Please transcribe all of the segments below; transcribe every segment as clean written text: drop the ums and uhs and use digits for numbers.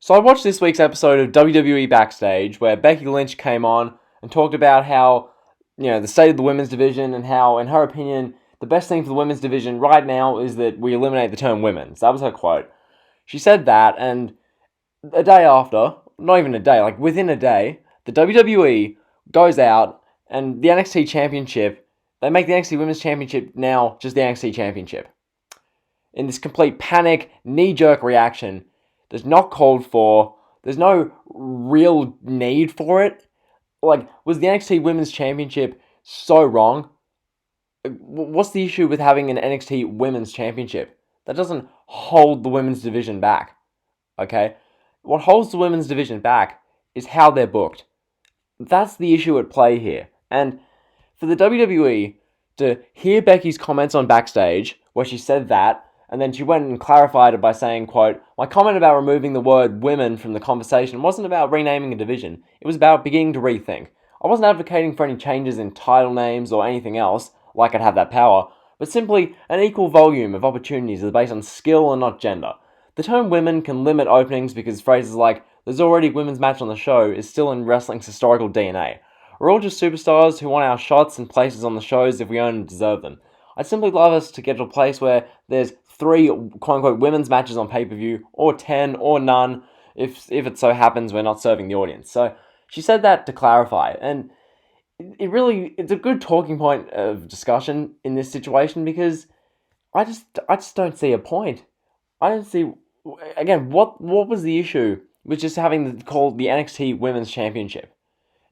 So I watched this week's episode of WWE Backstage where Becky Lynch came on and talked about how, the state of the women's division and how, in her opinion, the best thing for the women's division right now is that we eliminate the term women's. That was her quote. She said that, and a day after, not even a day, like within a day, the WWE goes out and the NXT Championship, they make the NXT Women's Championship now just the NXT Championship. In this complete panic, knee-jerk reaction, that's not called for. There's no real need for it. Like, was the NXT Women's Championship so wrong? What's the issue with having an NXT Women's Championship? That doesn't hold the women's division back, okay? What holds the women's division back is how they're booked. That's the issue at play here. And for the WWE to hear Becky's comments on Backstage, where she said that, and then she went and clarified it by saying, quote, "My comment about removing the word women from the conversation wasn't about renaming a division. It was about beginning to rethink. I wasn't advocating for any changes in title names or anything else, like I'd have that power, but simply an equal volume of opportunities that are based on skill and not gender. The term women can limit openings because phrases like, there's already a women's match on the show is still in wrestling's historical DNA. We're all just superstars who want our shots and places on the shows if we own and deserve them. I'd simply love us to get to a place where there's 3 quote-unquote women's matches on pay-per-view, or 10, or none, if it so happens we're not serving the audience." So she said that to clarify, and it's a good talking point of discussion in this situation because I just don't see a point. I don't see, again, what was the issue with just having called the NXT Women's Championship?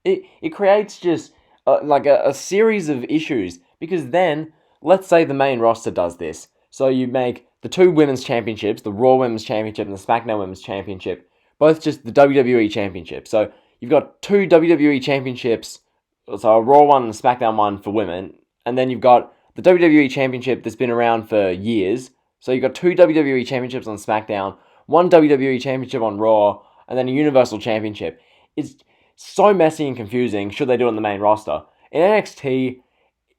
It creates just a series of issues because then, let's say the main roster does this. So you make the 2 women's championships, the Raw Women's Championship and the SmackDown Women's Championship, both just the WWE Championship. So you've got 2 WWE Championships, so a Raw one and a SmackDown one for women, and then you've got the WWE Championship that's been around for years. So you've got 2 WWE Championships on SmackDown, 1 WWE Championship on Raw, and then a Universal Championship. It's so messy and confusing should they do it on the main roster. In NXT,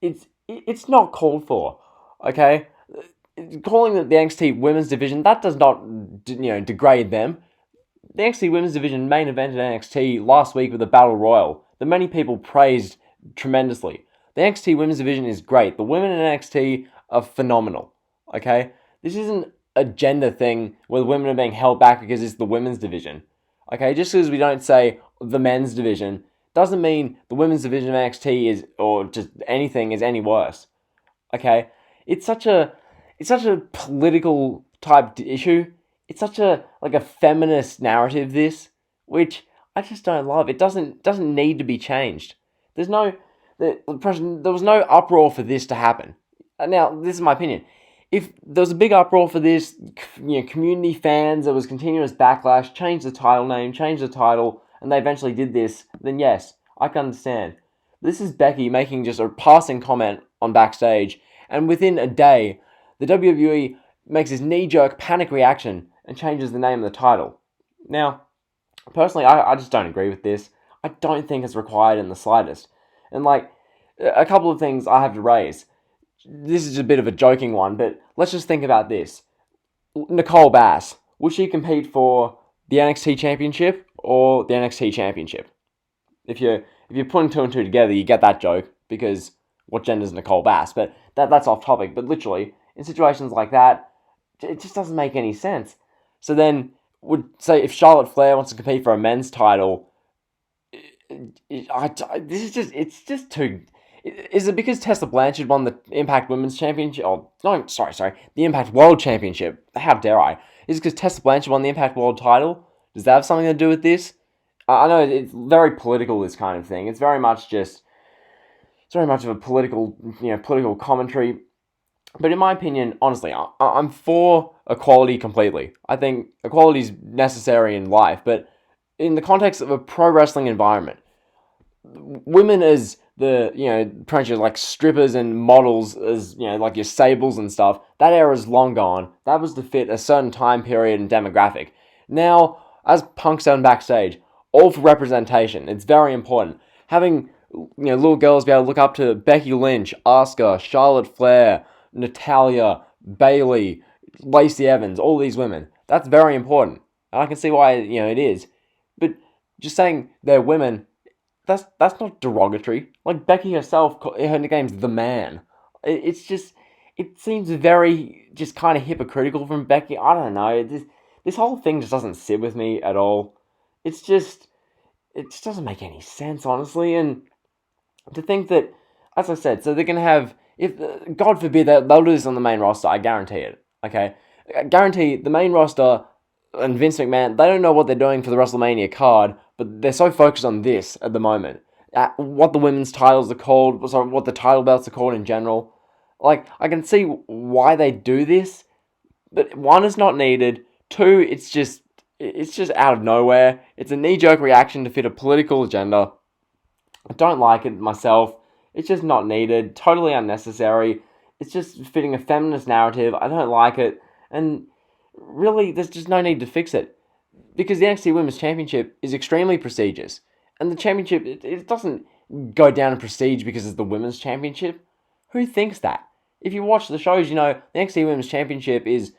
it's not called for, okay? Calling it the NXT Women's Division, that does not, degrade them. The NXT Women's Division main evented NXT last week with a Battle Royal that many people praised tremendously. The NXT Women's Division is great. The women in NXT are phenomenal, okay? This isn't a gender thing where the women are being held back because it's the women's division, okay? Just because we don't say the men's division doesn't mean the women's division of NXT is, or just anything, is any worse, okay? It's such a political type issue. It's such a feminist narrative, this, which I just don't love. It doesn't need to be changed. There was no uproar for this to happen. Now, this is my opinion. If there was a big uproar for this, community fans, there was continuous backlash, change the title name, change the title, and they eventually did this, then yes, I can understand. This is Becky making just a passing comment on Backstage, and within a day, the WWE makes this knee-jerk panic reaction and changes the name of the title. Now, personally, I just don't agree with this. I don't think it's required in the slightest. And a couple of things I have to raise. This is a bit of a joking one, but let's just think about this. Nicole Bass, will she compete for the NXT Championship or the NXT Championship? If you're putting 2 and 2 together, you get that joke, because what gender is Nicole Bass? But that's off topic. But literally, in situations like that, it just doesn't make any sense. So then, if Charlotte Flair wants to compete for a men's title, it's just too. Is it because Tessa Blanchard won the Impact Women's Championship? Oh, no, sorry, the Impact World Championship. How dare I? Is it because Tessa Blanchard won the Impact World title? Does that have something to do with this? I know it's very political, this kind of thing. It's very much of a political commentary. But in my opinion, honestly, I'm for equality completely. I think equality is necessary in life, but in the context of a pro wrestling environment, women as pretty much like strippers and models, as like your Sables and stuff, that era is long gone. That was to fit a certain time period and demographic. Now, as Punk's done Backstage, all for representation. It's very important. Having little girls be able to look up to Becky Lynch, Asuka, Charlotte Flair, Natalya, Bayley, Lacey Evans, all these women. That's very important. and I can see why it is. But just saying they're women, that's not derogatory. Like Becky herself, her nickname's the Man. It's just it seems very just kind of hypocritical from Becky. I don't know. This whole thing just doesn't sit with me at all. It's just it just doesn't make any sense, honestly. And to think that, as I said, so they're gonna have if God forbid they'll do this on the main roster, I guarantee it. Okay, I guarantee the main roster and Vince McMahon, they don't know what they're doing for the WrestleMania card, but they're so focused on this at the moment. What the women's titles are called, sorry, what the title belts are called in general. Like, I can see why they do this, but one, is not needed. Two, it's just out of nowhere. It's a knee-jerk reaction to fit a political agenda. I don't like it myself. It's just not needed. Totally unnecessary. It's just fitting a feminist narrative. I don't like it. And really, there's just no need to fix it. Because the NXT Women's Championship is extremely prestigious. And the championship, it doesn't go down in prestige because it's the Women's Championship. Who thinks that? If you watch the shows, the NXT Women's Championship is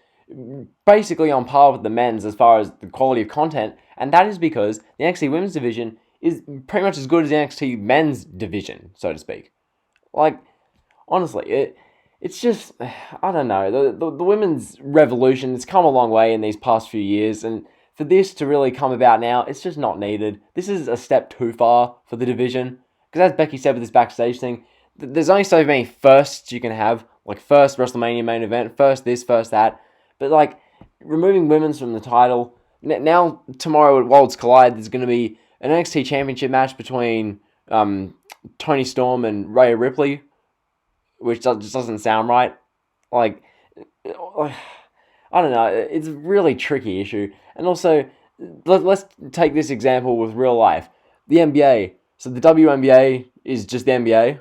basically on par with the men's as far as the quality of content. And that is because the NXT Women's division is pretty much as good as the NXT Men's division, so to speak. Like, honestly, it's just, I don't know, the women's revolution has come a long way in these past few years, and for this to really come about now, it's just not needed. This is a step too far for the division, because as Becky said with this backstage thing, there's only so many firsts you can have, like first WrestleMania main event, first this, first that, but like, removing women's from the title, now tomorrow at Worlds Collide, there's going to be an NXT Championship match between Toni Storm and Rhea Ripley, which just doesn't sound right. Like, I don't know. It's a really tricky issue. And also, let's take this example with real life. The NBA. So the WNBA is just the NBA.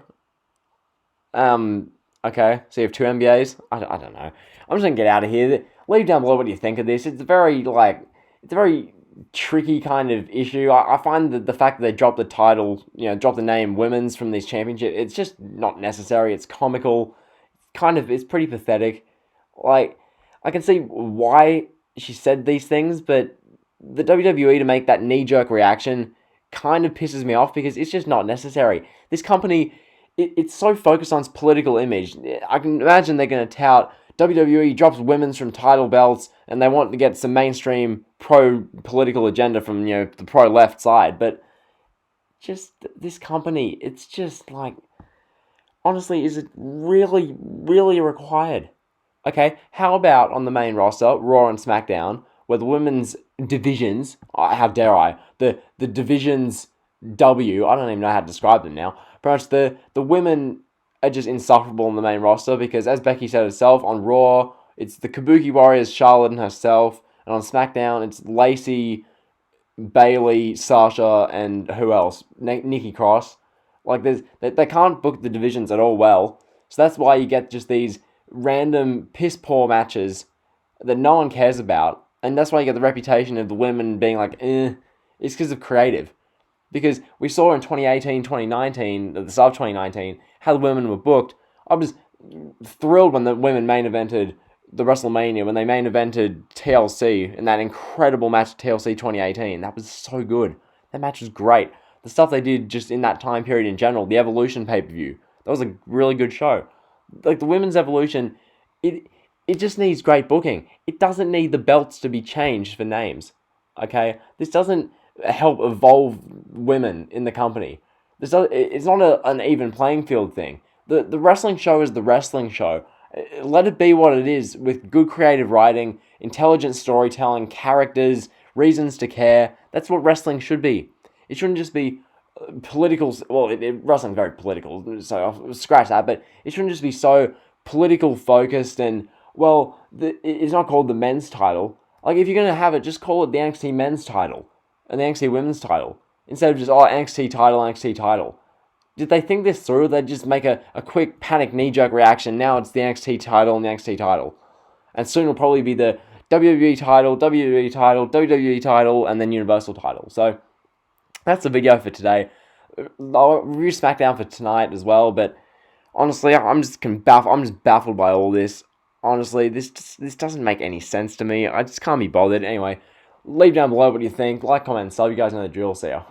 Okay, so you have two NBAs? I don't know. I'm just going to get out of here. Leave down below what you think of this. It's a very tricky kind of issue. I find that the fact that they dropped the title, dropped the name women's from these championships, it's just not necessary. It's comical. It's pretty pathetic. Like, I can see why she said these things, but the WWE to make that knee-jerk reaction kind of pisses me off because it's just not necessary. This company, it's so focused on its political image. I can imagine they're going to tout WWE drops women's from title belts and they want to get some mainstream pro-political agenda from, the pro-left side. But just this company, it's just like, honestly, is it really, really required? Okay, how about on the main roster, Raw and SmackDown, where the women's divisions, how dare I, the divisions W, I don't even know how to describe them now, pretty much the women are just insufferable on the main roster because, as Becky said herself, on Raw, it's the Kabuki Warriors, Charlotte and herself, and on SmackDown, it's Lacey, Bayley, Sasha, and who else? Nikki Cross. Like, they can't book the divisions at all well, so that's why you get just these random piss-poor matches that no one cares about, and that's why you get the reputation of the women being like, it's because of creative. Because we saw in 2018, 2019, the start of 2019, how the women were booked. I was thrilled when the women main evented the WrestleMania, when they main evented TLC in that incredible match at TLC 2018. That was so good. That match was great. The stuff they did just in that time period in general, the Evolution pay-per-view, that was a really good show. Like, the women's Evolution, it just needs great booking. It doesn't need the belts to be changed for names. Okay? This doesn't help evolve women in the company. It's not an even playing field thing. The wrestling show is the wrestling show. Let it be what it is, with good creative writing, intelligent storytelling, characters, reasons to care. That's what wrestling should be. It shouldn't just be political. Well, wrestling's very political, so I'll scratch that. But it shouldn't just be so political focused and, well, it's not called the men's title. Like, if you're going to have it, just call it the NXT men's title and the NXT women's title, instead of just, NXT title, NXT title. Did they think this through? They'd just make a quick panic knee-jerk reaction. Now it's the NXT title and the NXT title. And soon it'll probably be the WWE title, WWE title, WWE title, and then Universal title. So, that's the video for today. I'll review SmackDown for tonight as well, but honestly, I'm just baffled by all this. Honestly, this doesn't make any sense to me. I just can't be bothered. Anyway, Leave down below what you think. Like, comment, and sub. You guys know the drill. See ya.